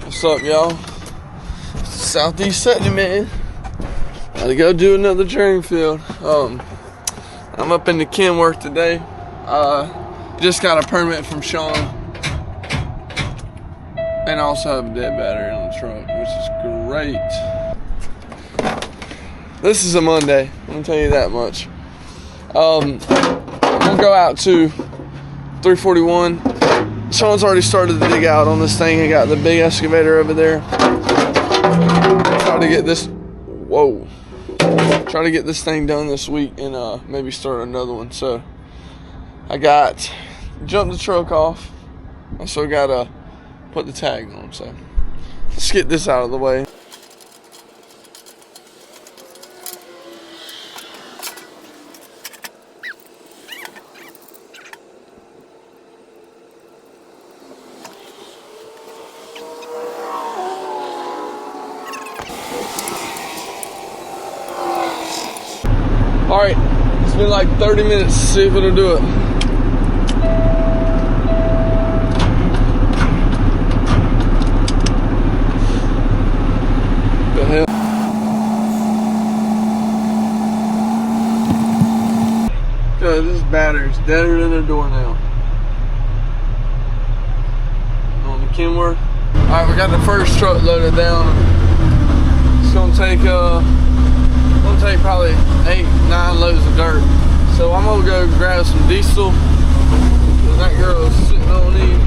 What's up, y'all? Southeast Septic-Man. Gotta go do another drain field. I'm up in the Kenworth today. Just got a permit from Sean. And I also have a dead battery on the truck, which is great. This is a Monday, I'm gonna tell you that much. I'm gonna go out to 341. Sean's already started to dig out on this thing. He got the big excavator over there. Try to get this, try to get this thing done this week and maybe start another one. So I jumped the truck off. Also gotta put the tag on. So let's get this out of the way. Alright, it's been like 30 minutes to see if it'll do it. The hell? God, this battery's deader than a doornail. On the Kenworth. Alright, we got the first truck loaded down. It's gonna take probably 8-9 loads of dirt. So I'm gonna go grab some diesel. That girl is sitting on me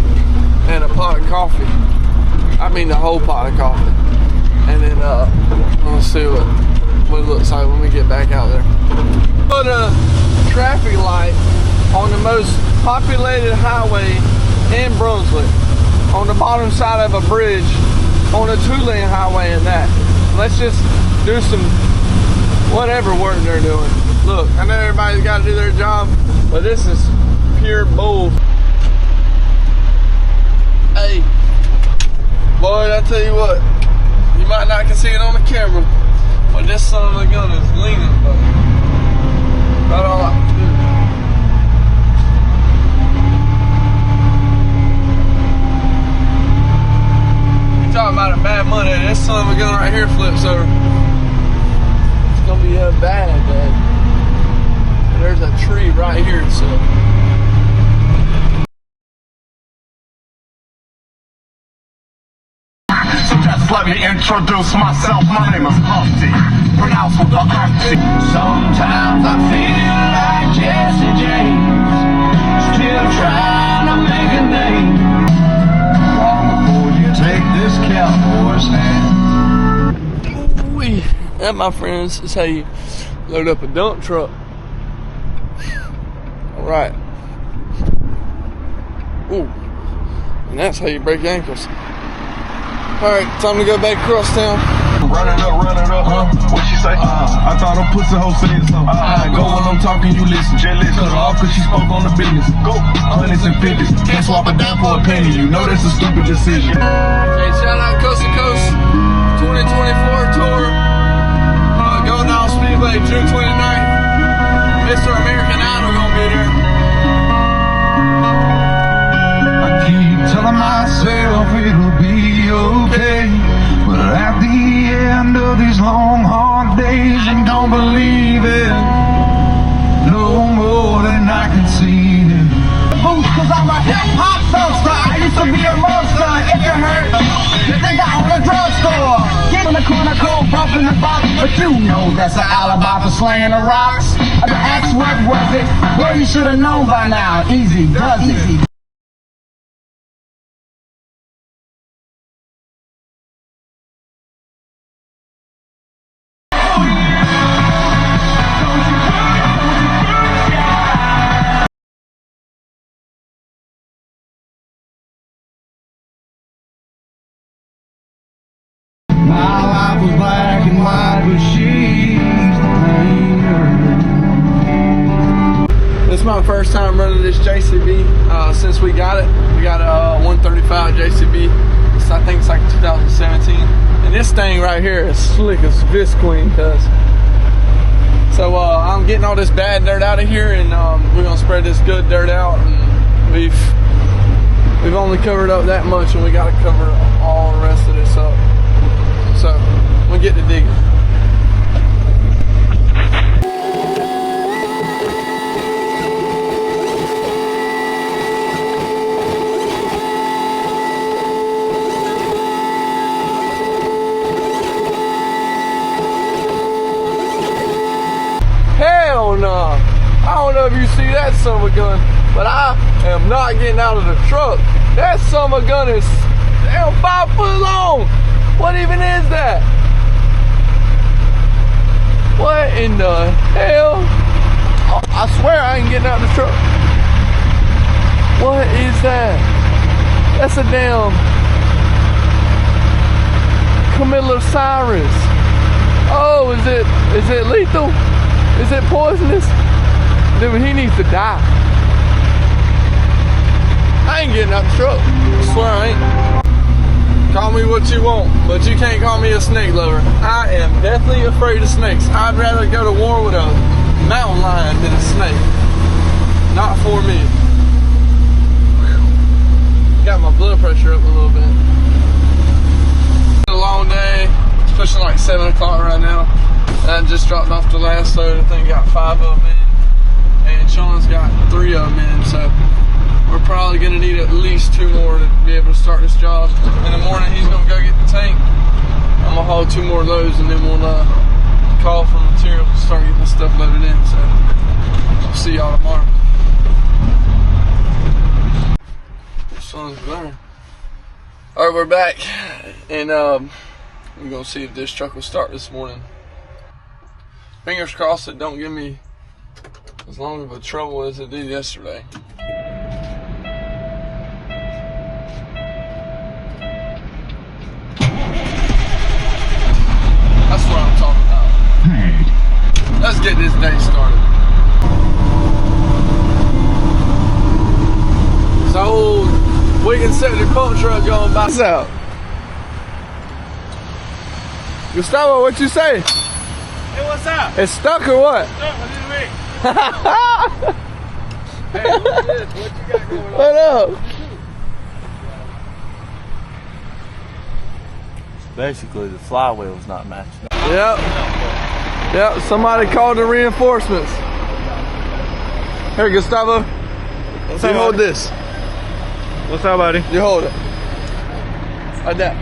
and a pot of coffee. I mean the whole pot of coffee. And then let's see what it looks like when we get back out there. Put a traffic light on the most populated highway in Brunswick, on the bottom side of a bridge, on a 2-lane highway and that. Let's just do some whatever work they're doing. Look, I know everybody's got to do their job, but this is pure bull. Hey, boy, I tell you what, you might not can see it on the camera, but this son of a gun is leaning, but about all I can do. You talking about a bad Monday, this son of a gun right here flips over. Gonna be bad, Dad. There's a tree right here, so. So just let me introduce myself. My name is Humpty, pronounced with the Humpty. Sometimes I feel like Jesse James, still trying to make a name. Long before you take this cowboy's hand. That, my friends, is how you load up a dump truck. Alright. Ooh. And that's how you break ankles. Alright, time to go back across town. Run it up, huh? What she say? I thought her pussy hoe said something. Go when I'm talking, you listen. Cut her off cause she spoke on the business. Go, 100s and 50s. Can't swap it down for a penny. You know that's a stupid decision. Hey, shout out Coast to Coast 2024 tour. Going down Speedway June 29th. Mr. American Idol gonna be there. I keep telling myself it'll be okay, but at the end of these long hard days I don't believe it no more than I can see it. Cause I'm a hip-hop songster. I used to be a monster. If you hurt, you think I own a drugstore. Get in the corner, cold, bumping the box. But you know that's an alibi for slaying the rocks. The X, what was it? Well, you should have known by now. Easy does it. My life was black and white, but she's the painter. This is my first time running this JCB since we got it. We got a 135 JCB. I think it's like 2017. And this thing right here is slick as Visqueen does. So I'm getting all this bad dirt out of here, and we're gonna spread this good dirt out. And we've only covered up that much, and we got to cover all the rest of it. don't know if you see that son of a gun, but I am not getting out of the truck. That son of a gun is damn 5 foot long. What even is that? What in the hell? I swear I ain't getting out of the truck. What is that? That's a damn Camillosirus. Oh, is it lethal? Is it poisonous? Dude, he needs to die. I ain't getting out the truck. I swear I ain't. Call me what you want, but you can't call me a snake lover. I am deathly afraid of snakes. I'd rather go to war with a mountain lion than a snake. Not for me. Got my blood pressure up a little bit. A long day. It's pushing like 7 o'clock right now. And I just dropped off the last load. I think got 5 of them in. And Sean's got 3 of them in. So we're probably going to need at least 2 more to be able to start this job. In the morning, he's going to go get the tank. I'm going to haul 2 more loads and then we'll call for materials and start getting this stuff loaded in. So I'll see y'all tomorrow. The sun's glaring. Alright, we're back. And we're going to see if this truck will start this morning. Fingers crossed it don't give me as long of a trouble as it did yesterday. That's what I'm talking about. Let's get this day started. It's an old Wigan septic pump truck going by. What's up? Gustavo, what you say? Hey, what's up? It's stuck or what? Stuck a little bit. Hey, what's this? What you got going on? What up? Basically, the flywheel's not matching up. Yep, somebody called the reinforcements. Here, Gustavo. What's You up, hold buddy? this. What's up, buddy? You hold it. Like that.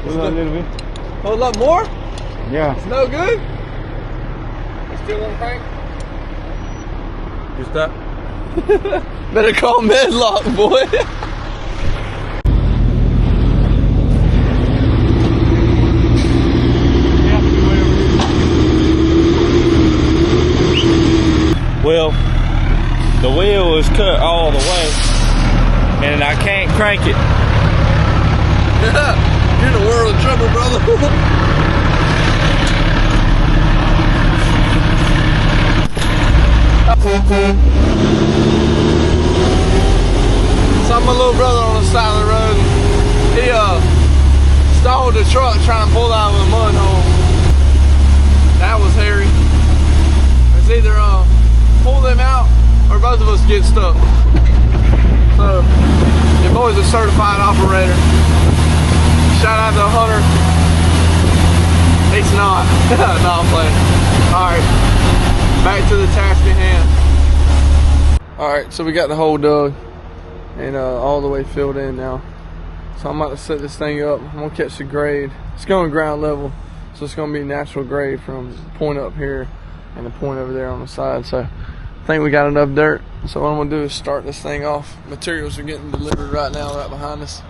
A little bit. Hold up more? Yeah. It's no good? Still won't crank? You stuck? Better call Medlock, boy. Well, the wheel is cut all the way, and I can't crank it. You're in a world of trouble, brother. So my little brother on the side of the road, he stalled the truck trying to pull out of a mud hole. That was hairy. It's either pull them out or both of us get stuck. So your boy's a certified operator. Shout out to Hunter. He's not. No, I'm playing. Alright. Back to the task at hand. Alright, so we got the hole dug and all the way filled in now. So I'm about to set this thing up. I'm gonna catch the grade. It's going ground level, so it's gonna be natural grade from the point up here and the point over there on the side. So I think we got enough dirt. So what I'm gonna do is start this thing off. Materials are getting delivered right now, right behind us.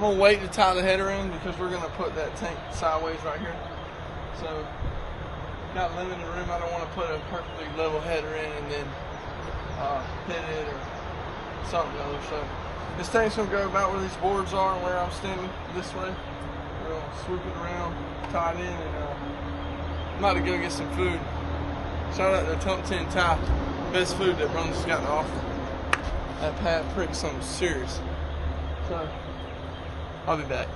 I'm gonna wait to tie the header in because we're gonna put that tank sideways right here. So got limited room. I don't want to put a perfectly level header in and then hit it or something else. So this tank's gonna go about where these boards are and where I'm standing this way. We're gonna swoop it around, tie it in, and I'm about to go get some food. Shout out to Top 10 Thai, best food that Brunswick's got to offer. That Pat pricked something serious. So I'll be back.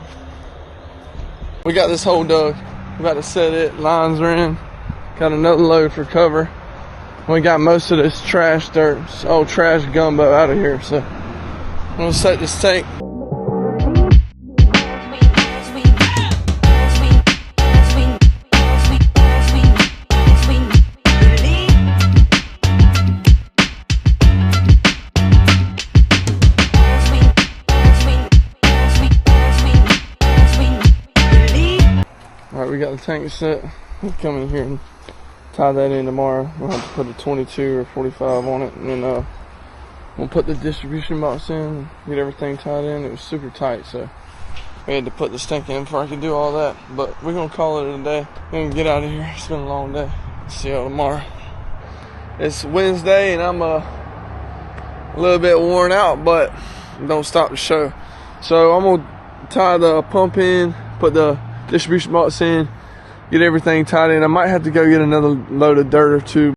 We got this hole dug. We're about to set it. Lines are in. Got another load for cover. We got most of this trash dirt, this old trash gumbo out of here. So I'm gonna set this tank. Alright, we got the tank set. We'll come in here and tie that in tomorrow. We'll have to put a 22 or 45 on it, and then we'll put the distribution box in, get everything tied in. It was super tight, so we had to put this tank in before I could do all that. But we're gonna call it a day. We're gonna get out of here. It's been a long day. See y'all tomorrow. It's Wednesday, and I'm a little bit worn out, but don't stop the show. So I'm gonna tie the pump in, put the distribution box in, get everything tied in. I might have to go get another load of dirt or two.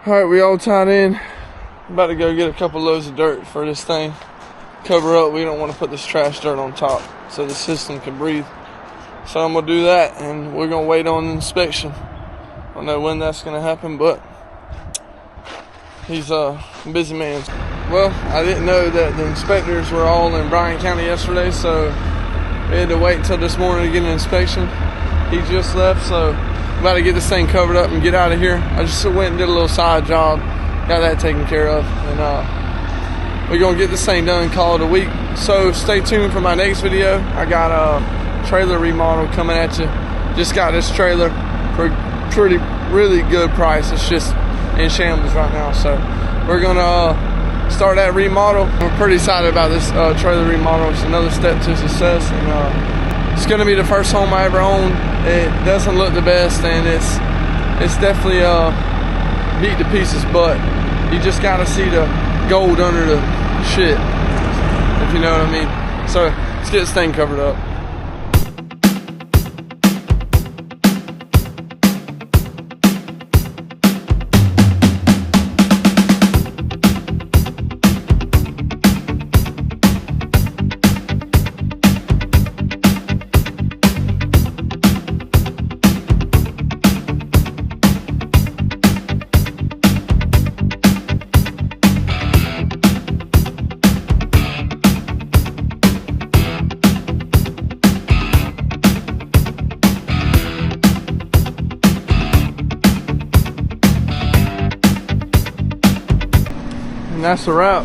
Alright, we all tied in. About to go get a couple loads of dirt for this thing. Cover up. We don't want to put this trash dirt on top so the system can breathe. So I'm going to do that, and we're going to wait on the inspection. I don't know when that's going to happen, but he's a busy man. Well, I didn't know that the inspectors were all in Bryan County yesterday, so we had to wait until this morning to get an inspection. He just left, so I'm about to get this thing covered up and get out of here. I just went and did a little side job, got that taken care of, and we're gonna get this thing done and call it a week. So stay tuned for my next video. I got a trailer remodel coming at you. Just got this trailer for a really good price. It's just in shambles right now, so we're gonna start that remodel. I'm pretty excited about this trailer remodel. It's another step to success, and it's gonna be the first home I ever owned. It doesn't look the best, and it's definitely beat to pieces, but you just gotta see the gold under the shit, if you know what I mean. So let's get this thing covered up. And that's the wrap.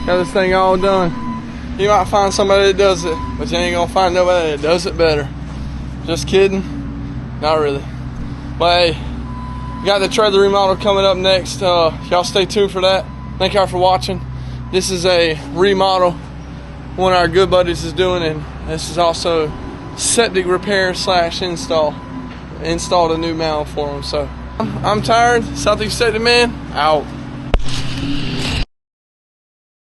Got this thing all done. You might find somebody that does it, but you ain't gonna find nobody that does it better. Just kidding. Not really. But hey, got the trailer remodel coming up next. Y'all stay tuned for that. Thank y'all for watching. This is a remodel one of our good buddies is doing, and this is also septic repair / install. Installed a new mound for him. So I'm tired. Southeast Septic-Man out.